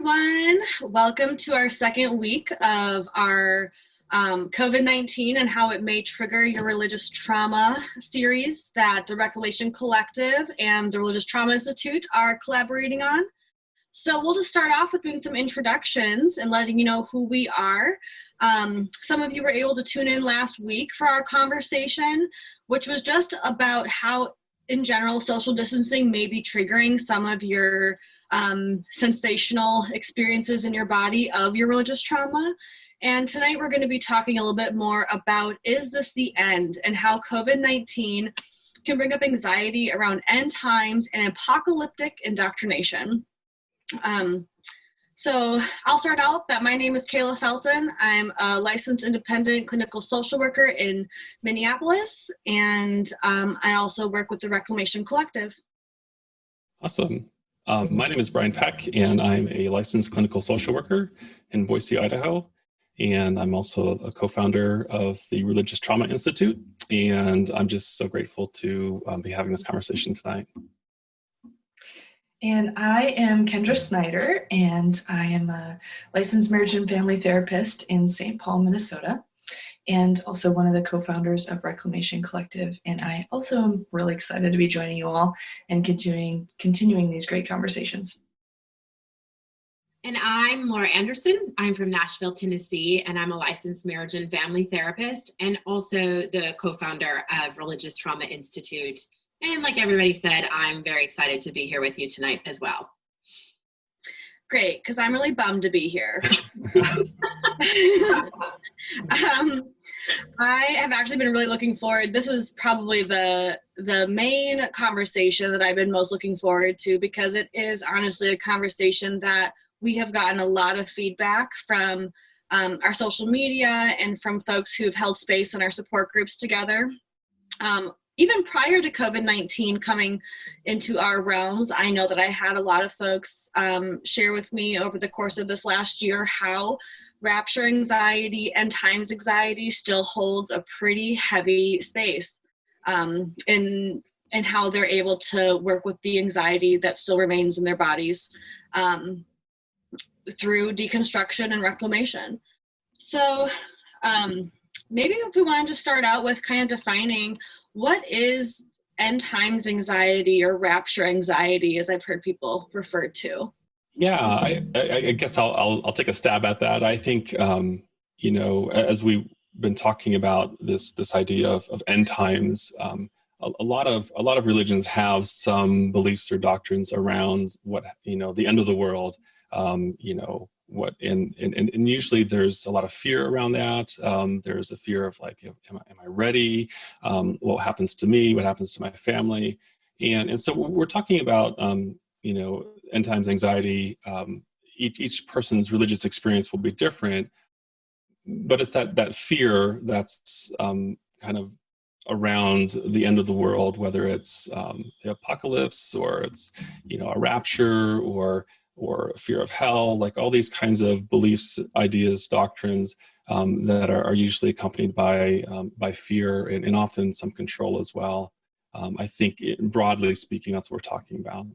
everyone. Welcome to our second week of our COVID-19 and how it may trigger your religious trauma series that the Reclamation Collective and the Religious Trauma Institute are collaborating on. So we'll just start off with doing some introductions and letting you know who we are. Some of you were able to tune in last week for our conversation, which was just about how, in general, social distancing may be triggering some of your sensational experiences in your body of your religious trauma. And tonight we're going to be talking a little bit more about, is this the end, and how COVID-19 can bring up anxiety around end times and apocalyptic indoctrination. So I'll start out that my name is Kayla Felton. I'm a licensed independent clinical social worker in Minneapolis, and I also work with the Reclamation Collective. Awesome. My name is Brian Peck, and I'm a licensed clinical social worker in Boise, Idaho. And I'm also a co-founder of the Religious Trauma Institute. And I'm just so grateful to be having this conversation tonight. And I am Kendra Snyder, and I am a licensed marriage and family therapist in St. Paul, Minnesota, and also one of the co-founders of Reclamation Collective. And I also am really excited to be joining you all and continuing these great conversations. And I'm Laura Anderson. I'm from Nashville, Tennessee, and I'm a licensed marriage and family therapist and also the co-founder of Religious Trauma Institute. And like everybody said, I'm very excited to be here with you tonight as well. Great, because I'm really bummed to be here. I have actually been really looking forward. This is probably the main conversation that I've been most looking forward to, because it is honestly a conversation that we have gotten a lot of feedback from our social media and from folks who've held space in our support groups together. Even prior to COVID-19 coming into our realms, I know that I had a lot of folks share with me over the course of this last year how rapture anxiety and times anxiety still holds a pretty heavy space in how they're able to work with the anxiety that still remains in their bodies through deconstruction and reclamation. So maybe if we want to just start out with kind of defining what is end times anxiety or rapture anxiety, as I've heard people refer to. Yeah, I guess I'll take a stab at that. I think, as we've been talking about this idea of end times, a lot of religions have some beliefs or doctrines around what, the end of the world, and usually there's a lot of fear around that. There's a fear of like, am I ready? What happens to me? What happens to my family? And so we're talking about, end times anxiety. Each person's religious experience will be different, but it's that fear that's kind of around the end of the world, whether it's the apocalypse or it's, a rapture or fear of hell, like all these kinds of beliefs, ideas, doctrines that are usually accompanied by fear and often some control as well. I think broadly speaking, that's what we're talking about.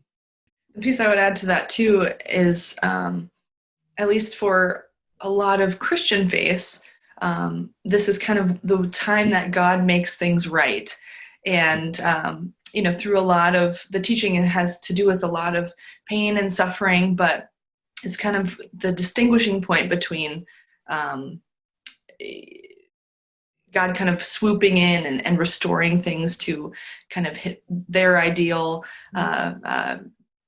The piece I would add to that too is, at least for a lot of Christian faiths, this is kind of the time that God makes things right. And through a lot of the teaching, it has to do with a lot of pain and suffering, but it's kind of the distinguishing point between God kind of swooping in and restoring things to kind of hit their ideal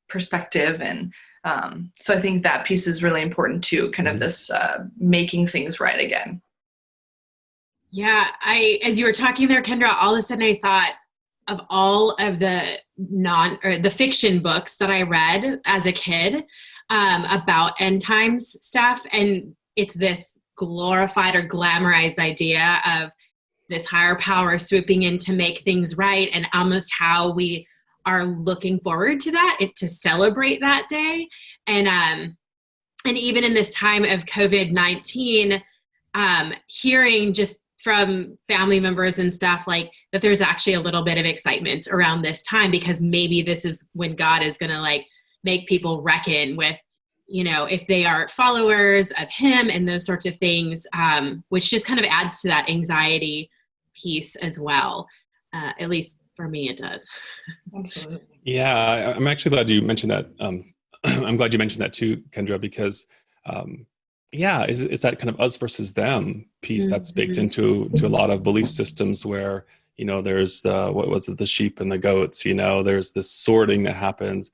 perspective. And so I think that piece is really important too, kind of this making things right again. Yeah, as you were talking there, Kendra, all of a sudden I thought of all of the fiction books that I read as a kid about end times stuff. And it's this glorified or glamorized idea of this higher power swooping in to make things right, and almost how we are looking forward to that, to celebrate that day. And even in this time of COVID-19, hearing just from family members and stuff, like that there's actually a little bit of excitement around this time, because maybe this is when God is going to like make people reckon with if they are followers of him and those sorts of things, which just kind of adds to that anxiety piece as well. At least for me, it does. Absolutely. Yeah, I'm actually glad you mentioned that. I'm glad you mentioned that too, Kendra, because it's that kind of us versus them piece that's baked into a lot of belief systems where, there's the sheep and the goats, there's this sorting that happens.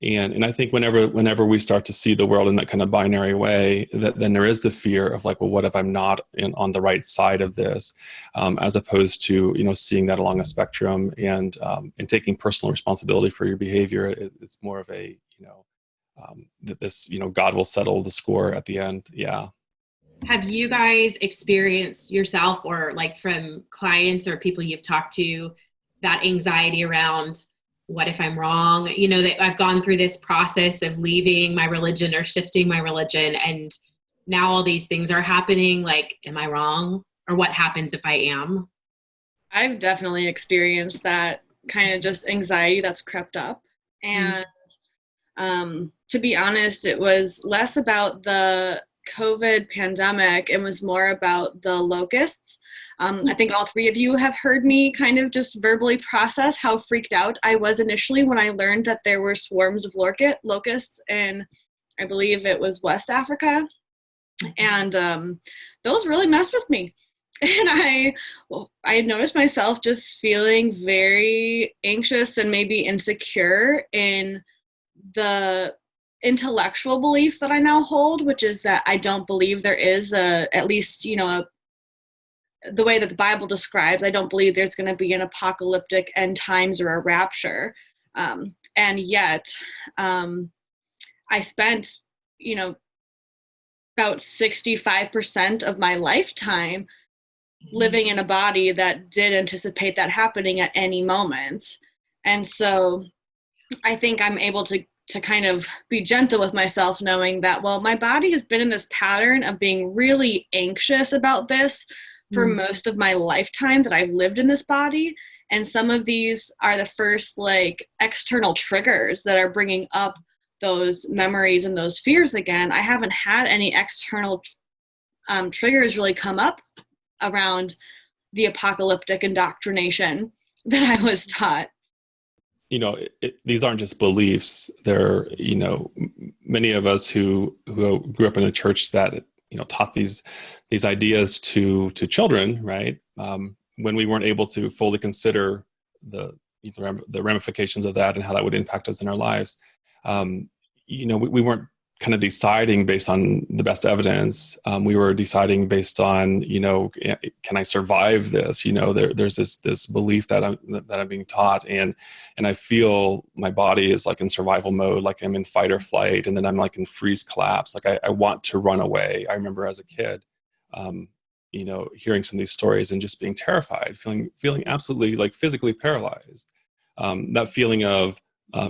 And I think whenever we start to see the world in that kind of binary way, then there is the fear of like, well, what if I'm not on the right side of this, as opposed to seeing that along a spectrum and taking personal responsibility for your behavior. It's more of a that this God will settle the score at the end. Yeah. Have you guys experienced yourself, or like from clients or people you've talked to, that anxiety around, what if I'm wrong? That I've gone through this process of leaving my religion or shifting my religion, and now all these things are happening. Like, am I wrong? Or what happens if I am? I've definitely experienced that kind of just anxiety that's crept up. And to be honest, it was less about the COVID pandemic. It was more about the locusts. I think all three of you have heard me kind of just verbally process how freaked out I was initially when I learned that there were swarms of locusts in, I believe it was West Africa. And those really messed with me. And I noticed myself just feeling very anxious and maybe insecure in the intellectual belief that I now hold, which is that I don't believe there is at least, the way that the Bible describes, I don't believe there's going to be an apocalyptic end times or a rapture. And yet I spent, about 65% of my lifetime living in a body that did anticipate that happening at any moment. And so I think I'm able to kind of be gentle with myself, knowing that, well, my body has been in this pattern of being really anxious about this for most of my lifetime that I've lived in this body. And some of these are the first like external triggers that are bringing up those memories and those fears again. I haven't had any external triggers really come up around the apocalyptic indoctrination that I was taught. These aren't just beliefs. They're, many of us who grew up in a church that, taught these ideas to children, right? When we weren't able to fully consider the ramifications of that and how that would impact us in our lives. We weren't kind of deciding based on the best evidence. We were deciding based on, can I survive this? There's this belief that I'm being taught, and I feel my body is like in survival mode, like I'm in fight or flight, and then I'm like in freeze collapse. Like I want to run away. I remember as a kid, hearing some of these stories and just being terrified, feeling absolutely like physically paralyzed. That feeling of,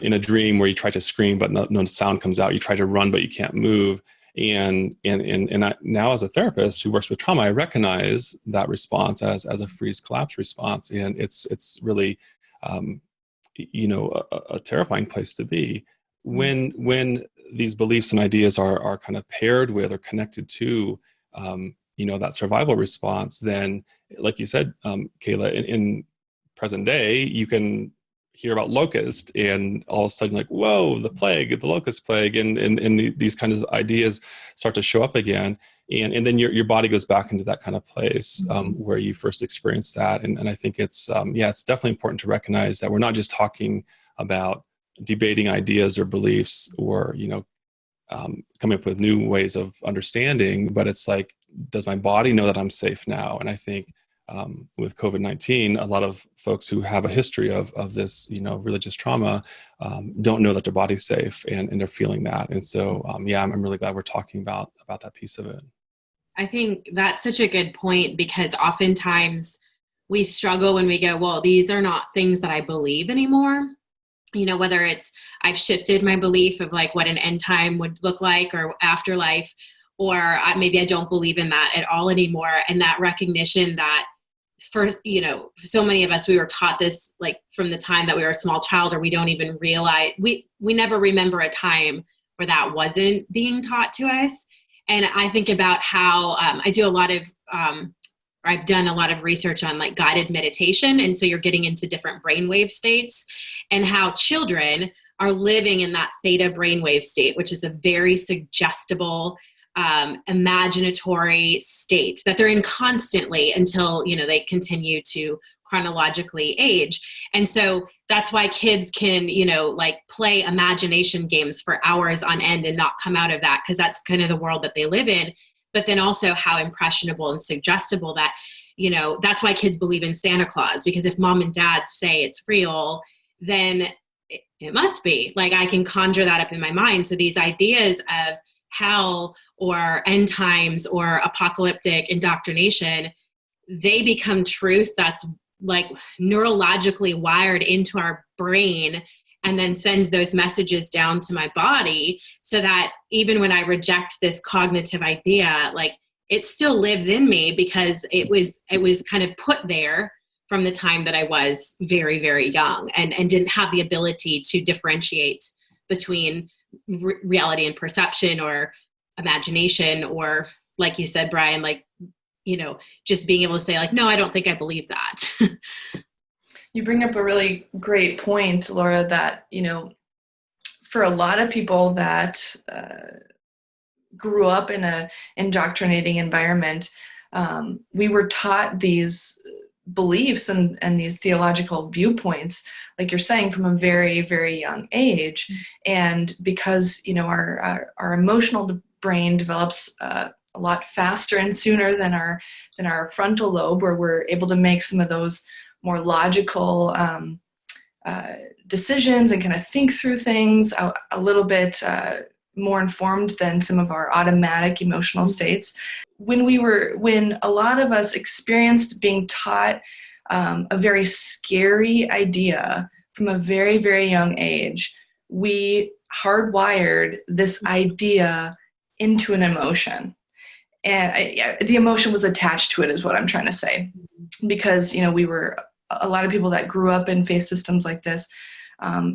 in a dream where you try to scream but no sound comes out, you try to run but you can't move, and I, now as a therapist who works with trauma, I recognize that response as a freeze collapse response, and it's really a terrifying place to be when these beliefs and ideas are kind of paired with or connected to that survival response. Then, like you said, Kayla, in present day, you can hear about locust and all of a sudden like, whoa, the locust plague, and these kinds of ideas start to show up again. And then your body goes back into that kind of place where you first experienced that. And I think it's definitely important to recognize that we're not just talking about debating ideas or beliefs or, coming up with new ways of understanding, but it's like, does my body know that I'm safe now? And I think with COVID-19, a lot of folks who have a history of this, religious trauma, don't know that their body's safe, and they're feeling that. And so, I'm really glad we're talking about that piece of it. I think that's such a good point, because oftentimes we struggle when we go, well, these are not things that I believe anymore. Whether it's I've shifted my belief of like what an end time would look like or afterlife, or maybe I don't believe in that at all anymore. And that recognition that for so many of us, we were taught this like from the time that we were a small child, or we don't even realize, we never remember a time where that wasn't being taught to us. And I think about how I do a lot of, or I've done a lot of research on like guided meditation. And so you're getting into different brainwave states, and how children are living in that theta brainwave state, which is a very suggestible, imaginatory state that they're in constantly until, they continue to chronologically age. And so that's why kids can, like play imagination games for hours on end and not come out of that, because that's kind of the world that they live in. But then also how impressionable and suggestible that, that's why kids believe in Santa Claus, because if mom and dad say it's real, then it must be. Like, I can conjure that up in my mind. So these ideas of hell or end times or apocalyptic indoctrination, they become truth that's like neurologically wired into our brain, and then sends those messages down to my body, so that even when I reject this cognitive idea, like it still lives in me, because it was kind of put there from the time that I was very, very young, and didn't have the ability to differentiate between reality and perception, or imagination, or like you said, Brian, like, just being able to say like, no, I don't think I believe that. You bring up a really great point, Laura, that, for a lot of people that grew up in a indoctrinating environment, we were taught these beliefs and these theological viewpoints, like you're saying, from a very, very young age. And because, our emotional brain develops a lot faster and sooner than our frontal lobe, where we're able to make some of those more logical decisions and kind of think through things a little bit more informed than some of our automatic emotional states. When a lot of us experienced being taught a very scary idea from a very, very young age, we hardwired this idea into an emotion. And the emotion was attached to it, is what I'm trying to say. Because, we were, a lot of people that grew up in faith systems like this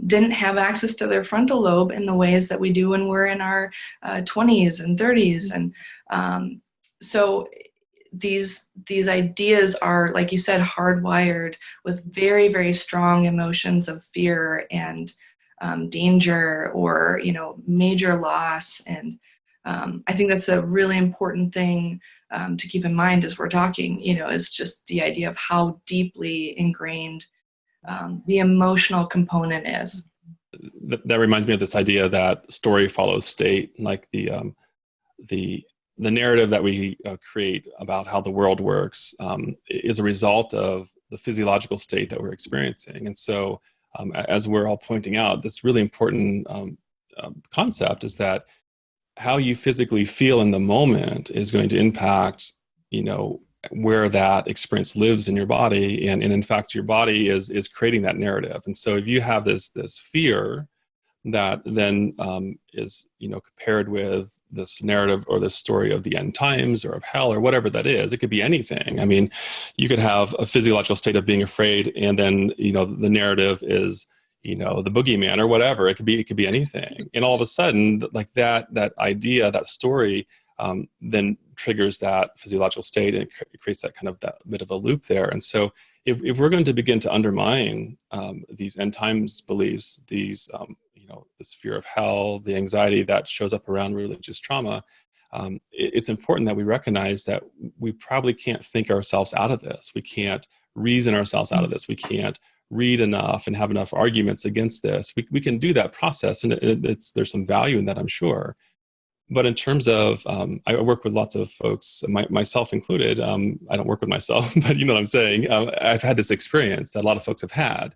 didn't have access to their frontal lobe in the ways that we do when we're in our 20s and 30s. And so these ideas are, like you said, hardwired with very, very strong emotions of fear and danger, or, major loss. And I think that's a really important thing to keep in mind as we're talking, is just the idea of how deeply ingrained the emotional component is. That reminds me of this idea that story follows state, like the narrative that we create about how the world works is a result of the physiological state that we're experiencing. And so, as we're all pointing out, this really important concept is that how you physically feel in the moment is going to impact, where that experience lives in your body. And in fact, your body is creating that narrative. And so if you have this fear that then is, compared with this narrative or this story of the end times or of hell or whatever that is, it could be anything. I mean, you could have a physiological state of being afraid, and then, the narrative is, the boogeyman or whatever. It could be anything. And all of a sudden, like that idea, that story, then triggers that physiological state, and it creates that kind of that bit of a loop there. And so if we're going to begin to undermine these end times beliefs, these, this fear of hell, the anxiety that shows up around religious trauma, it's important that we recognize that we probably can't think ourselves out of this. We can't reason ourselves out of this. We can't read enough and have enough arguments against this. We can do that process, and there's some value in that, I'm sure. But in terms of, I work with lots of folks, myself included. I don't work with myself, but you know what I'm saying. I've had this experience that a lot of folks have had,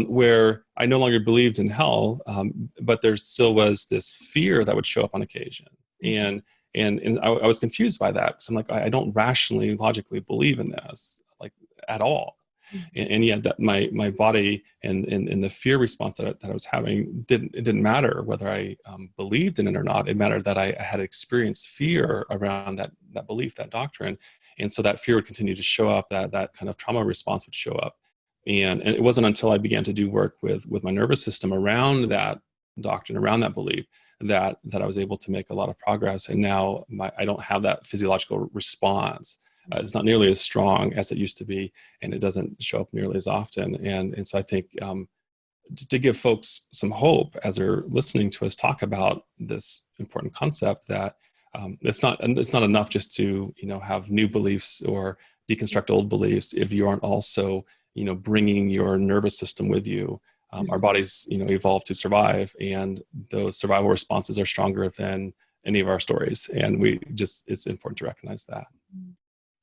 where I no longer believed in hell, but there still was this fear that would show up on occasion, and I was confused by that, because I'm like, I don't rationally, logically believe in this, like, at all. And yet that my body and the fear response that I was having it didn't matter whether I believed in it or not. It mattered that I had experienced fear around that belief, that doctrine. And so that fear would continue to show up, that kind of trauma response would show up. And it wasn't until I began to do work with my nervous system around that doctrine, around that belief, that I was able to make a lot of progress. And now I don't have that physiological response. It's not nearly as strong as it used to be, and it doesn't show up nearly as often. And so I think to give folks some hope as they're listening to us talk about this important concept, that it's not enough just to have new beliefs or deconstruct old beliefs if you aren't also bringing your nervous system with you. Our bodies evolved to survive, and those survival responses are stronger than any of our stories, and it's important to recognize that.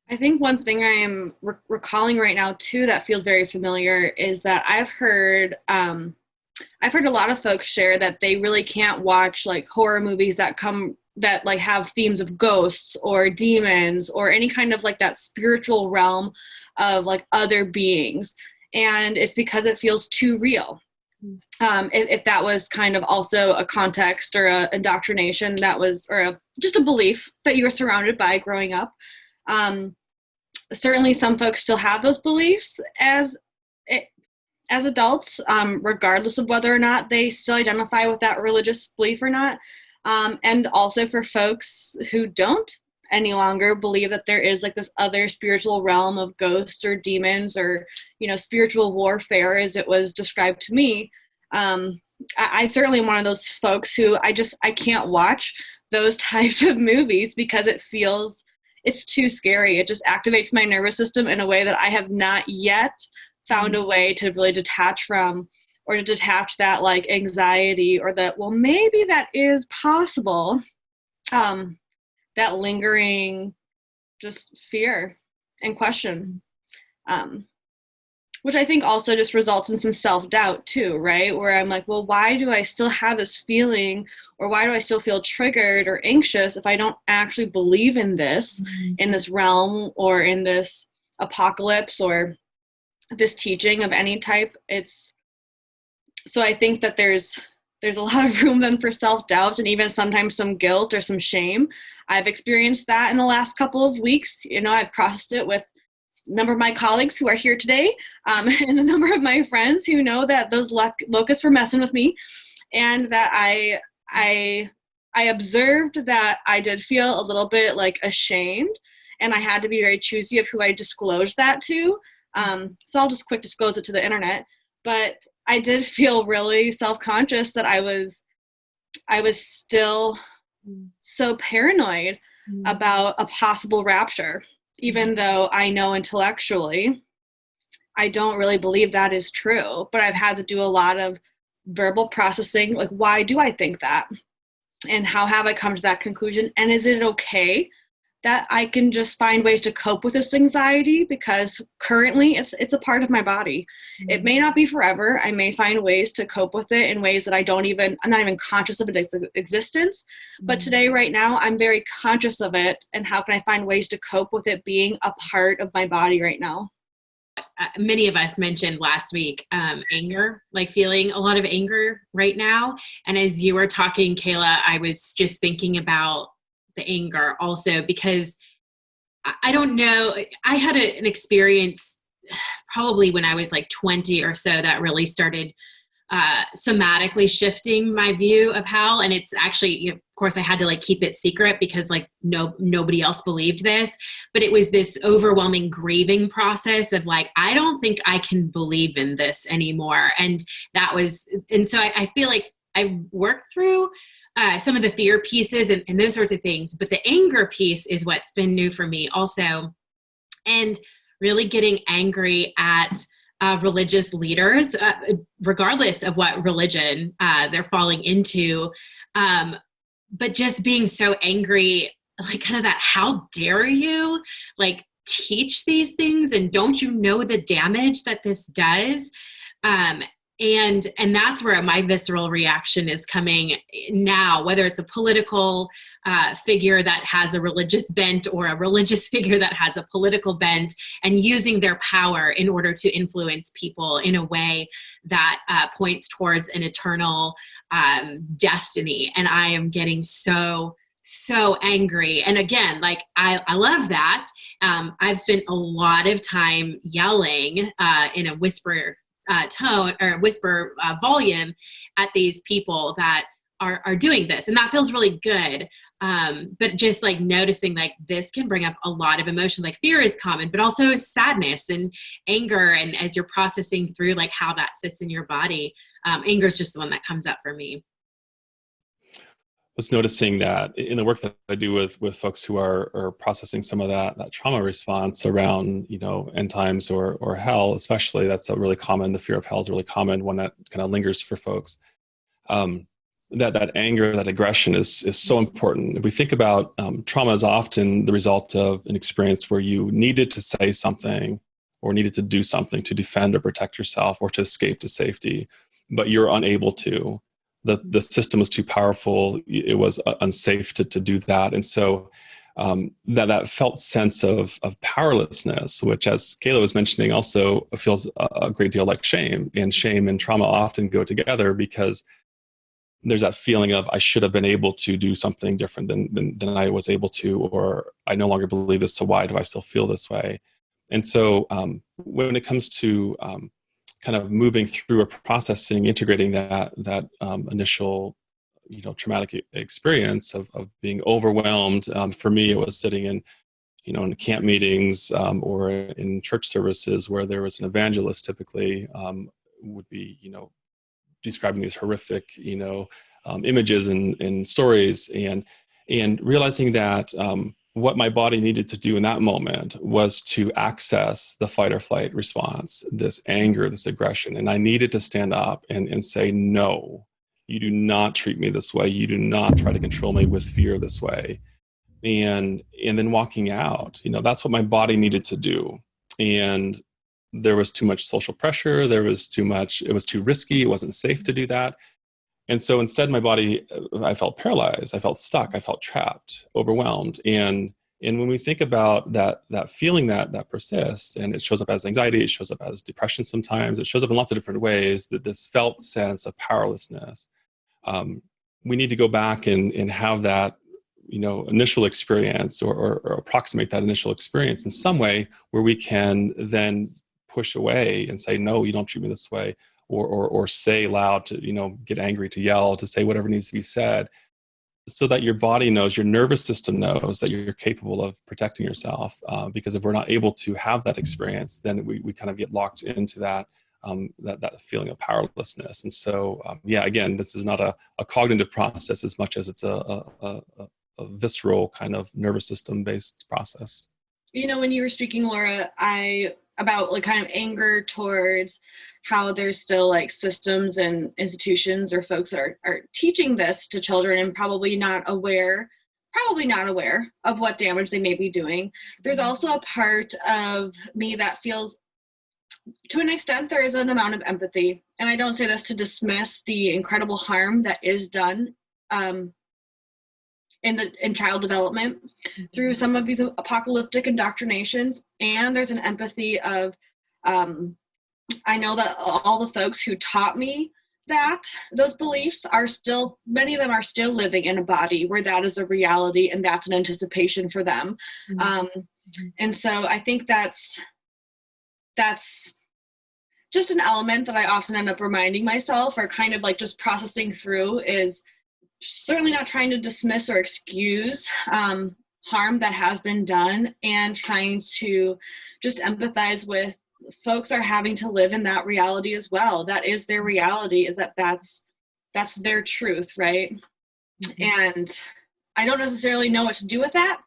I think one thing I am recalling right now too that feels very familiar is that I've heard a lot of folks share that they really can't watch like horror movies that like have themes of ghosts or demons or any kind of like that spiritual realm of like other beings, and it's because it feels too real. If that was kind of also a context or a indoctrination that was, or just a belief that you were surrounded by growing up. Certainly some folks still have those beliefs as adults, regardless of whether or not they still identify with that religious belief or not. And also for folks who don't any longer believe that there is like this other spiritual realm of ghosts or demons or, spiritual warfare as it was described to me. I certainly am one of those folks who I can't watch those types of movies because it's too scary. It just activates my nervous system in a way that I have not yet found a way to really detach from, or to detach that like anxiety or that, well, maybe that is possible. That lingering just fear and question, which I think also just results in some self-doubt too, right? Where I'm like, well, why do I still have this feeling, or why do I still feel triggered or anxious if I don't actually believe in this, in this realm, or in this apocalypse, or this teaching of any type? So I think that there's a lot of room then for self-doubt, and even sometimes some guilt or some shame. I've experienced that in the last couple of weeks. I've processed it with a number of my colleagues who are here today, and a number of my friends who know that those locusts were messing with me, and that I observed that I did feel a little bit like ashamed, and I had to be very choosy of who I disclosed that to. So I'll just quick disclose it to the internet, but I did feel really self-conscious that I was still so paranoid about a possible rapture, even though I know intellectually I don't really believe that is true. But I've had to do a lot of verbal processing, like, why do I think that? And how have I come to that conclusion? And is it okay that I can just find ways to cope with this anxiety? Because currently it's a part of my body. It may not be forever. I may find ways to cope with it in ways that I'm not even conscious of its existence. But today, right now, I'm very conscious of it. And how can I find ways to cope with it being a part of my body right now? Many of us mentioned last week, anger, like feeling a lot of anger right now. And as you were talking, Kayla, I was just thinking about the anger also, because I don't know, I had an experience probably when I was like 20 or so that really started somatically shifting my view of hell. And it's actually, of course, I had to like keep it secret because like nobody else believed this, but it was this overwhelming grieving process of like, I don't think I can believe in this anymore. And so I feel like I worked through some of the fear pieces and those sorts of things, but the anger piece is what's been new for me also. And really getting angry at religious leaders, regardless of what religion they're falling into, but just being so angry, like kind of that, how dare you like teach these things, and don't you know the damage that this does? And that's where my visceral reaction is coming now, whether it's a political figure that has a religious bent or a religious figure that has a political bent, and using their power in order to influence people in a way that points towards an eternal destiny. And I am getting so angry. And again, like, I love that. I've spent a lot of time yelling in a whisper tone or whisper volume at these people that are doing this, and that feels really good. But just like noticing like this can bring up a lot of emotions, like fear is common, but also sadness and anger. And as you're processing through like how that sits in your body, anger is just the one that comes up for me. Was noticing that in the work that I do with folks who are processing some of that trauma response around, end times or hell, especially, that's a really common, the fear of hell is really common, one that kind of lingers for folks. That anger, that aggression is so important. If we think about trauma is often the result of an experience where you needed to say something or needed to do something to defend or protect yourself or to escape to safety, but you're unable to. The system was too powerful. It was unsafe to do that. And so that felt sense of powerlessness, which, as Kayla was mentioning, also feels a great deal like shame. And shame and trauma often go together because there's that feeling of I should have been able to do something different than I was able to, or I no longer believe this, so why do I still feel this way? And so when it comes to kind of moving through or processing, integrating that initial traumatic experience of being overwhelmed, for me it was sitting in in camp meetings or in church services where there was an evangelist, typically would be describing these horrific, images and stories, and realizing that what my body needed to do in that moment was to access the fight or flight response, this anger, this aggression. And I needed to stand up and say, no, you do not treat me this way. You do not try to control me with fear this way. And then walking out, that's what my body needed to do. And there was too much social pressure. It was too risky. It wasn't safe to do that. And so instead, my body, I felt paralyzed. I felt stuck. I felt trapped, overwhelmed. And when we think about that feeling that persists, and it shows up as anxiety, it shows up as depression sometimes, it shows up in lots of different ways, that this felt sense of powerlessness. We need to go back and have that initial experience or approximate that initial experience in some way where we can then push away and say, no, you don't treat me this way, or say loud, to get angry, to yell, to say whatever needs to be said, so that your body knows, your nervous system knows that you're capable of protecting yourself. Because if we're not able to have that experience, then we kind of get locked into that feeling of powerlessness. And so again, this is not a cognitive process as much as it's a visceral kind of nervous system based process. When you were speaking, Laura, about like kind of anger towards how there's still like systems and institutions or folks are teaching this to children and probably not aware of what damage they may be doing. There's also a part of me that feels, to an extent, there is an amount of empathy. And I don't say this to dismiss the incredible harm that is done in child development through some of these apocalyptic indoctrinations. And there's an empathy of, I know that all the folks who taught me that those beliefs are still, many of them are still living in a body where that is a reality and that's an anticipation for them. And so I think that's just an element that I often end up reminding myself, or kind of like just processing through, is certainly not trying to dismiss or excuse harm that has been done, and trying to just empathize with folks are having to live in that reality as well. That is their reality, is that's their truth, right? And I don't necessarily know what to do with that.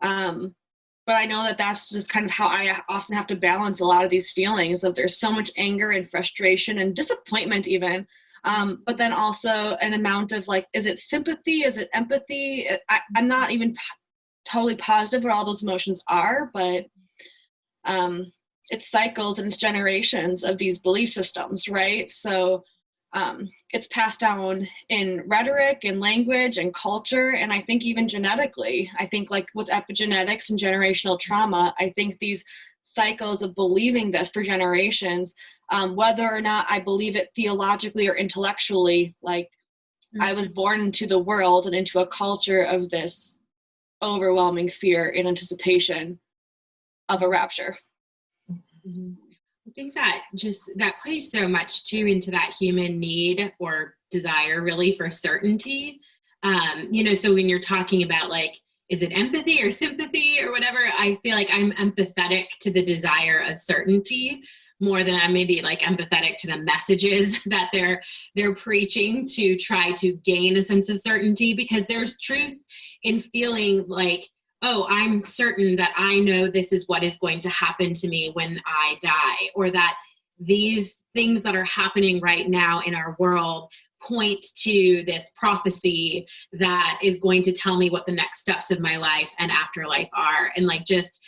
But I know that that's just kind of how I often have to balance a lot of these feelings of, there's so much anger and frustration and disappointment even. But then also an amount of like, is it sympathy? Is it empathy? I'm not even totally positive what all those emotions are, but it's cycles and it's generations of these belief systems, right? So it's passed down in rhetoric and language and culture, and I think even genetically. I think like with epigenetics and generational trauma, I think these cycles of believing this for generations, whether or not I believe it theologically or intellectually, like I was born into the world and into a culture of this overwhelming fear and anticipation of a rapture. think that plays so much too into that human need or desire really for certainty. So when you're talking about like, is it empathy or sympathy or whatever, I feel like I'm empathetic to the desire of certainty more than I'm maybe like empathetic to the messages that they're preaching to try to gain a sense of certainty, because there's truth in feeling like, oh, I'm certain that I know this is what is going to happen to me when I die, or that these things that are happening right now in our world point to this prophecy that is going to tell me what the next steps of my life and afterlife are. And like, just,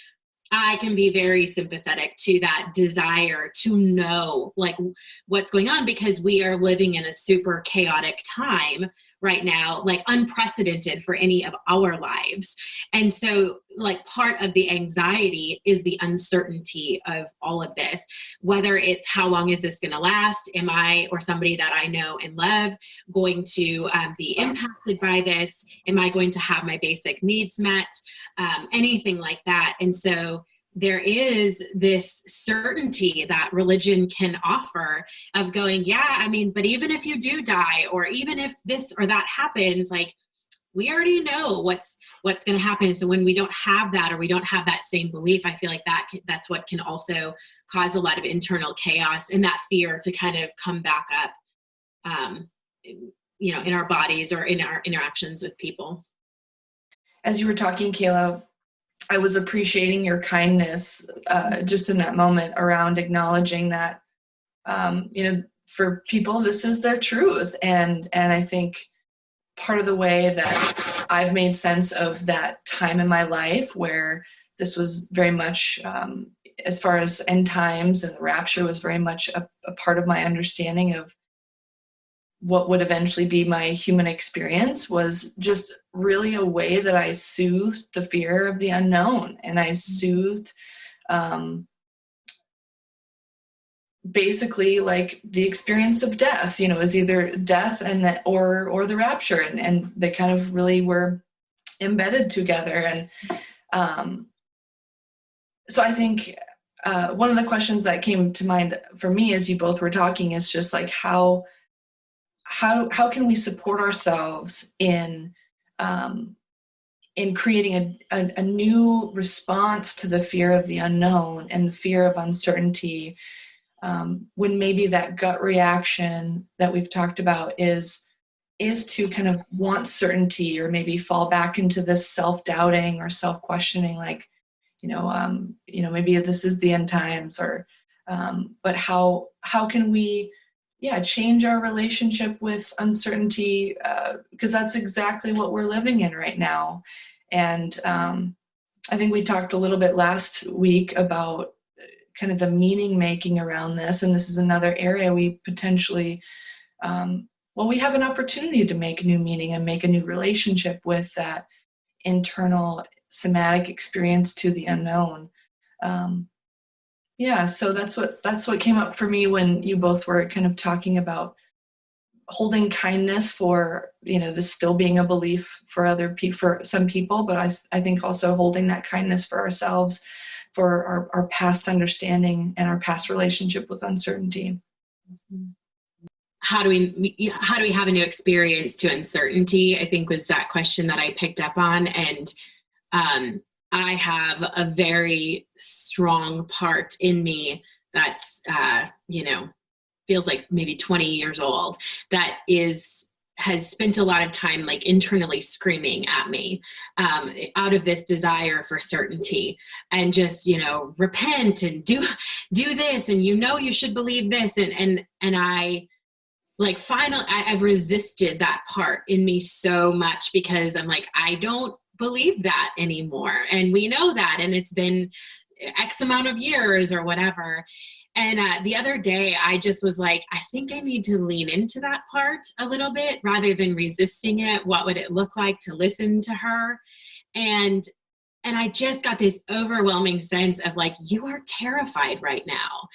I can be very sympathetic to that desire to know like what's going on, because we are living in a super chaotic time right now, like unprecedented for any of our lives. And so like part of the anxiety is the uncertainty of all of this, whether it's how long is this going to last? Am I or somebody that I know and love going to be impacted by this? Am I going to have my basic needs met? Anything like that. And so there is this certainty that religion can offer of going, yeah, I mean, but even if you do die, or even if this or that happens, like we already know what's going to happen. So when we don't have that, or we don't have that same belief, I feel like that's what can also cause a lot of internal chaos and that fear to kind of come back up, in our bodies or in our interactions with people. As you were talking, Kayla, I was appreciating your kindness just in that moment around acknowledging that, for people, this is their truth. And I think part of the way that I've made sense of that time in my life where this was very much, as far as end times and the rapture, was very much a part of my understanding of what would eventually be my human experience, was just really a way that I soothed the fear of the unknown. And I soothed basically like the experience of death, is either death and or the rapture. And they kind of really were embedded together. And so I think one of the questions that came to mind for me as you both were talking is just like, how can we support ourselves in creating a new response to the fear of the unknown and the fear of uncertainty, when maybe that gut reaction that we've talked about is to kind of want certainty, or maybe fall back into this self-doubting or self-questioning, like, maybe this is the end times, or but how can we change our relationship with uncertainty, because that's exactly what we're living in right now. And I think we talked a little bit last week about kind of the meaning making around this, and this is another area we potentially, we have an opportunity to make new meaning and make a new relationship with that internal somatic experience to the unknown. So that's what came up for me when you both were kind of talking about holding kindness for, this still being a belief for other people, for some people, but I think also holding that kindness for ourselves, for our past understanding and our past relationship with uncertainty. How do we have a new experience to uncertainty, I think was that question that I picked up on. And I have a very strong part in me that's, feels like maybe 20 years old, that has spent a lot of time like internally screaming at me out of this desire for certainty, and just, repent and do this, and you should believe this. And I like finally, I've resisted that part in me so much, because I'm like, I don't believe that anymore. And we know that, and it's been X amount of years or whatever. And the other day I just was like, I think I need to lean into that part a little bit rather than resisting it. What would it look like to listen to her? And I just got this overwhelming sense of like, you are terrified right now.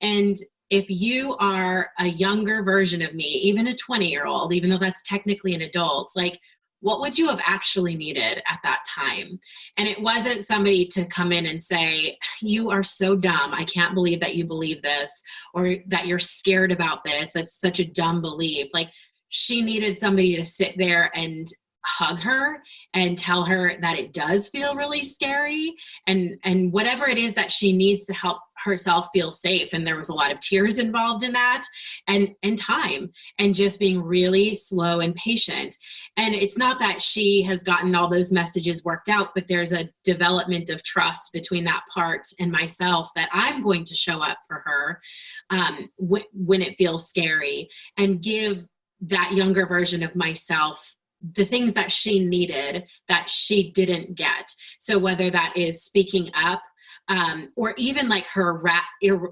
And if you are a younger version of me, even a 20-year-old, even though that's technically an adult, like what would you have actually needed at that time? And it wasn't somebody to come in and say, you are so dumb. I can't believe that you believe this, or that you're scared about this. That's such a dumb belief. Like, she needed somebody to sit there and hug her and tell her that it does feel really scary, and whatever it is that she needs to help herself feel safe. And there was a lot of tears involved in that, and time, and just being really slow and patient. And it's not that she has gotten all those messages worked out, but there's a development of trust between that part and myself, that I'm going to show up for her when it feels scary, and give that younger version of myself the things that she needed that she didn't get. So whether that is speaking up, or even like her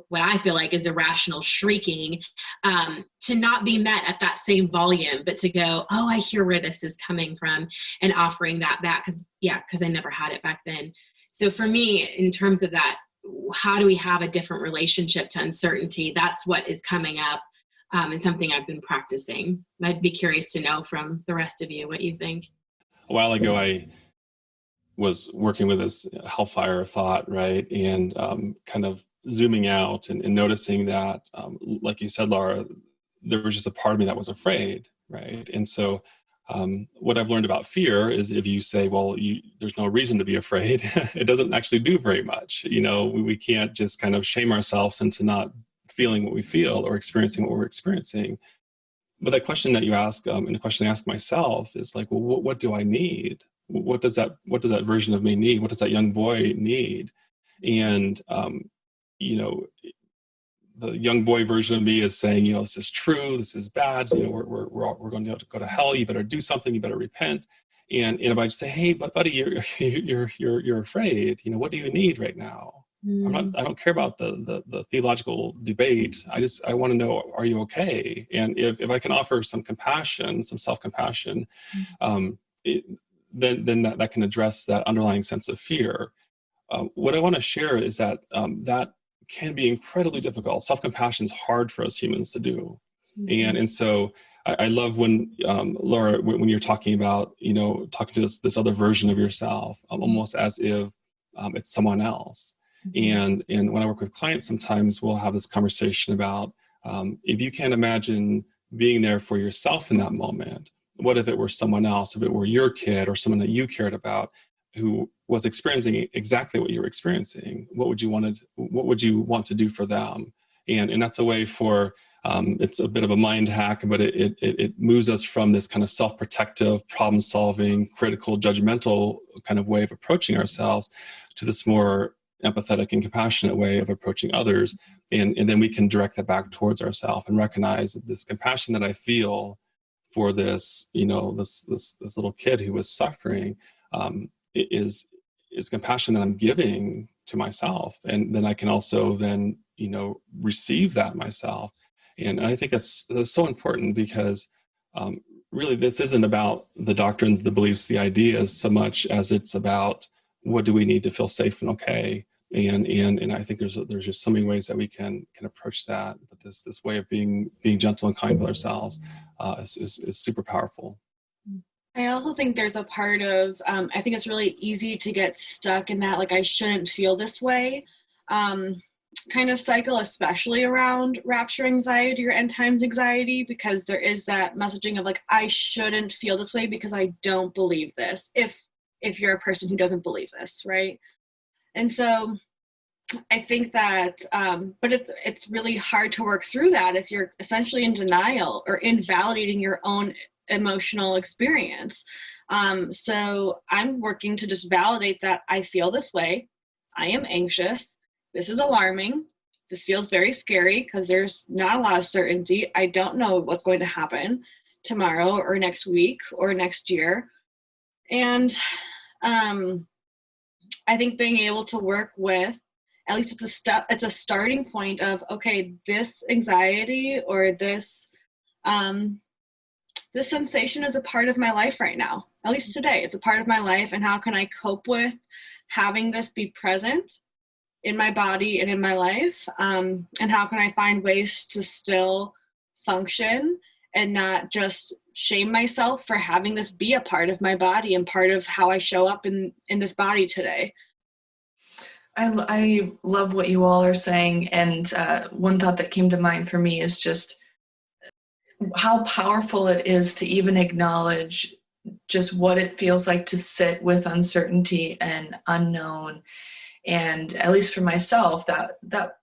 what I feel like is irrational shrieking, to not be met at that same volume, but to go, oh, I hear where this is coming from, and offering that back, because I never had it back then. So for me, in terms of that, how do we have a different relationship to uncertainty? That's what is coming up. And something I've been practicing. I'd be curious to know from the rest of you what you think. A while ago, I was working with this hellfire thought, right? And kind of zooming out and noticing that, like you said, Laura, there was just a part of me that was afraid, right? And so what I've learned about fear is, if you say, well, there's no reason to be afraid, it doesn't actually do very much. We can't just kind of shame ourselves into not feeling what we feel or experiencing what we're experiencing. But that question that you ask, and the question I ask myself is like, well, what do I need? What does that version of me need? What does that young boy need? And, the young boy version of me is saying, this is true, this is bad, we're going to go to hell, you better do something, you better repent. And if I just say, hey, but buddy, you're afraid, what do you need right now? I don't care about the theological debate. I want to know, are you okay? And if I can offer some compassion, some self-compassion, then that can address that underlying sense of fear. What I want to share is that that can be incredibly difficult. Self-compassion is hard for us humans to do. And so I love when, Laura, when you're talking about, talking to this other version of yourself, almost as if it's someone else. And when I work with clients, sometimes we'll have this conversation about, if you can't imagine being there for yourself in that moment, what if it were someone else, if it were your kid or someone that you cared about who was experiencing exactly what you were experiencing? What would you want to do for them? And that's a way for, it's a bit of a mind hack, but it moves us from this kind of self-protective, problem-solving, critical, judgmental kind of way of approaching ourselves to this more empathetic and compassionate way of approaching others. And then we can direct that back towards ourselves and recognize that this compassion that I feel for this, this little kid who was suffering, is compassion that I'm giving to myself. And then I can also then, receive that myself. And I think that's so important, because really this isn't about the doctrines, the beliefs, the ideas so much as it's about, what do we need to feel safe and okay? And I think there's just so many ways that we can approach that. But this way of being gentle and kind with ourselves is super powerful. I also think there's a part of, I think it's really easy to get stuck in that, like, I shouldn't feel this way kind of cycle, especially around rapture anxiety or end times anxiety, because there is that messaging of like, I shouldn't feel this way because I don't believe this, if you're a person who doesn't believe this, right? And so I think that, but it's really hard to work through that if you're essentially in denial or invalidating your own emotional experience. So I'm working to just validate that I feel this way. I am anxious. This is alarming. This feels very scary because there's not a lot of certainty. I don't know what's going to happen tomorrow or next week or next year. And I think being able to work with, at least it's a starting point of, okay, this anxiety or this sensation is a part of my life right now. At least today, it's a part of my life. And how can I cope with having this be present in my body and in my life? And how can I find ways to still function and not just shame myself for having this be a part of my body and part of how I show up in this body today. I love what you all are saying. And one thought that came to mind for me is just how powerful it is to even acknowledge just what it feels like to sit with uncertainty and unknown. And at least for myself, that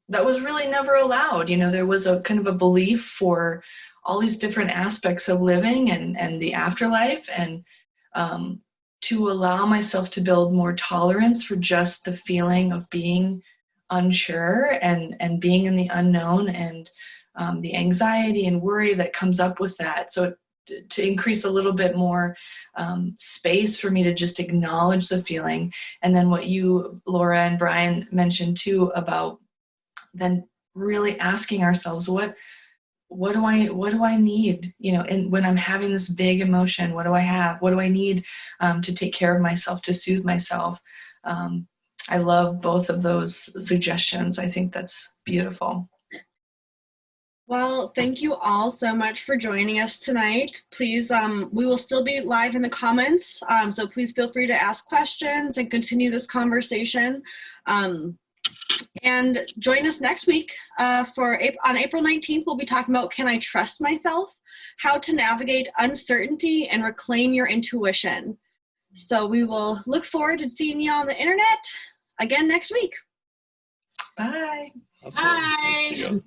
was really never allowed. You know, there was a kind of a belief for all these different aspects of living and the afterlife, and to allow myself to build more tolerance for just the feeling of being unsure and being in the unknown, and the anxiety and worry that comes up with that. So to increase a little bit more space for me to just acknowledge the feeling. And then what you, Laura and Brian, mentioned too about then really asking ourselves, what do I need, you know, and when I'm having this big emotion, what do I need to take care of myself, to soothe myself? I love both of those suggestions. I think that's beautiful. Well, thank you all so much for joining us tonight. Please, we will still be live in the comments, so please feel free to ask questions and continue this conversation. And join us next week on April 19th. We'll be talking about Can I Trust Myself? How to navigate uncertainty and reclaim your intuition. So we will look forward to seeing you on the internet again next week. Bye. Awesome. Bye. Thanks, see you.